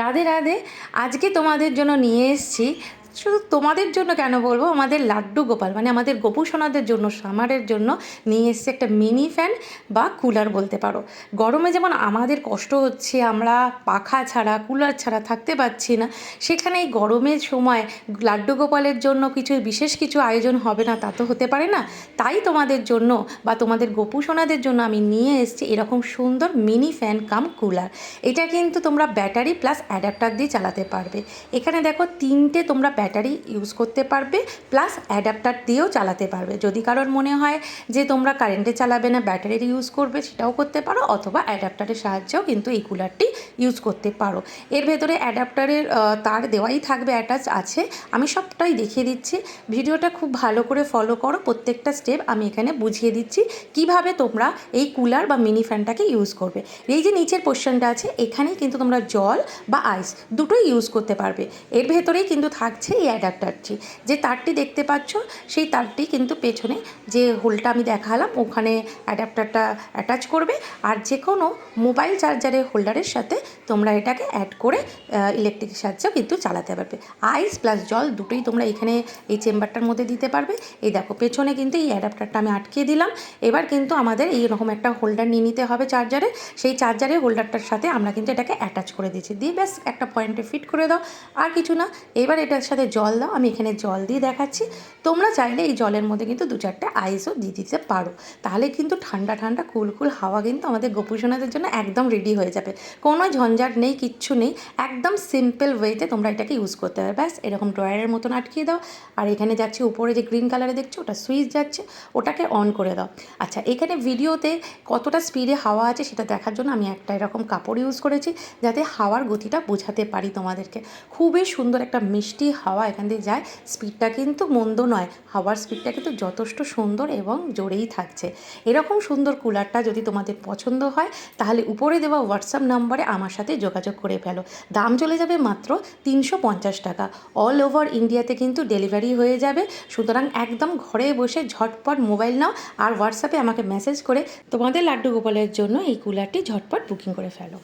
রাধে রাধে। আজকে তোমাদের জন্য নিয়ে এসেছি, শুধু তোমাদের জন্য কেন বলবো, আমাদের লাড্ডু গোপাল মানে আমাদের গোপু সোনাদের জন্য, সামারের জন্য নিয়ে এসেছি একটা মিনি ফ্যান বা কুলার বলতে পারো। গরমে যেমন আমাদের কষ্ট হচ্ছে, আমরা পাখা ছাড়া কুলার ছাড়া থাকতে পারছি না, সেখানে এই গরমের সময় লাড্ডু গোপালের জন্য বিশেষ কিছু আয়োজন হবে না তা তো হতে পারে না। তাই তোমাদের জন্য বা তোমাদের গোপু সোনাদের জন্য আমি নিয়ে এসেছি এরকম সুন্দর মিনি ফ্যান কাম কুলার। এটা কিন্তু তোমরা ব্যাটারি প্লাস অ্যাডাপ্টার দিয়ে চালাতে পারবে। এখানে দেখো তিনটে তোমরা ব্যাটারি ইউজ করতে পারবে, প্লাস অ্যাডাপ্টার দিয়েও চালাতে পারবে। যদি কারোর মনে হয় যে তোমরা কারেন্টে চালাবে না, ব্যাটারির ইউজ করবে, সেটাও করতে পারো, অথবা অ্যাডাপ্টারের সাহায্যেও কিন্তু এই কুলারটি ইউজ করতে পারো। এর ভেতরে অ্যাডাপ্টারের তার দেওয়াই থাকবে, অ্যাটাচ আছে। আমি সবটাই দেখিয়ে দিচ্ছি, ভিডিওটা খুব ভালো করে ফলো করো, প্রত্যেকটা স্টেপ আমি এখানে বুঝিয়ে দিচ্ছি কিভাবে তোমরা এই কুলার বা মিনি ফ্যানটাকে ইউজ করবে। এই যে নিচের পোর্শনটা আছে, এখানেই কিন্তু তোমরা জল বা আইস দুটোই ইউজ করতে পারবে। এর ভেতরেই কিন্তু থাকছে এই অ্যাডাপ্টারটি। যে তারটি দেখতে পাচ্ছ, সেই তারটি কিন্তু পেছনে যে হোলটা আমি দেখালাম ওখানে অ্যাডাপ্টারটা অ্যাটাচ করবে। আর যে কোনো মোবাইল চার্জারের হোল্ডারের সাথে তোমরা এটাকে অ্যাড করে ইলেকট্রিকের সাহায্যেও কিন্তু চালাতে পারবে। আইস প্লাস জল দুটোই তোমরা এখানে এই চেম্বারটার মধ্যে দিতে পারবে। এই দেখো পেছনে কিন্তু এই অ্যাডাপ্টারটা আমি আটকিয়ে দিলাম। এবার কিন্তু আমাদের এইরকম একটা হোল্ডার নিয়ে নিতে হবে চার্জারে। সেই চার্জারের হোল্ডারটার সাথে আমরা কিন্তু এটাকে অ্যাটাচ করে দিয়েছি, দিয়ে ব্যাস একটা পয়েন্টে ফিট করে দাও, আর কিছু না। এবার এটার সাথে জল দাও, আমি এখানে জল দিয়ে দেখাচ্ছি। তোমরা চাইলে এই জলের মধ্যে কিন্তু 2-4টে আইসও দিয়ে দিতে পারো, তাহলে কিন্তু ঠান্ডা ঠান্ডা কুল কুল হাওয়া কিন্তু আমাদের গোপুসোনাদের জন্য একদম রেডি হয়ে যাবে। কোনো ঝঞ্ঝাট নেই, কিচ্ছু নেই, একদম সিম্পল ওয়েতে তোমরা এটাকে ইউজ করতে পারবে। ব্যাস এরকম ড্রয়ারের মতন আটকিয়ে দাও, আর এখানে যাচ্ছে উপরে যে গ্রিন কালারে দেখছো ওটা সুইচ যাচ্ছে, ওটাকে অন করে দাও। আচ্ছা, এখানে ভিডিওতে কতটা স্পিডে হাওয়া আছে সেটা দেখার জন্য আমি একটা এরকম কাপড় ইউজ করেছি, যাতে হাওয়ার গতিটা বোঝাতে পারি তোমাদেরকে। খুবই সুন্দর একটা মিষ্টি হাওয়া এখান দিয়ে যায়, স্পিডটা কিন্তু মন্দ নয়, হাওয়ার স্পিডটা কিন্তু যথেষ্ট সুন্দর এবং জোরেই থাকছে। এরকম সুন্দর কুলারটা যদি তোমাদের পছন্দ হয়, তাহলে উপরে দেওয়া হোয়াটসঅ্যাপ নাম্বারে আমার সাথে যোগাযোগ করে ফেলো। দাম চলে যাবে মাত্র 350 টাকা। অল ওভার ইন্ডিয়াতে কিন্তু ডেলিভারি হয়ে যাবে। সুতরাং একদম ঘরে বসে ঝটপট মোবাইল নাও আর হোয়াটসঅ্যাপে আমাকে মেসেজ করে তোমাদের লাড্ডু গোপালের জন্য এই কুলারটি ঝটপট বুকিং করে ফেলো।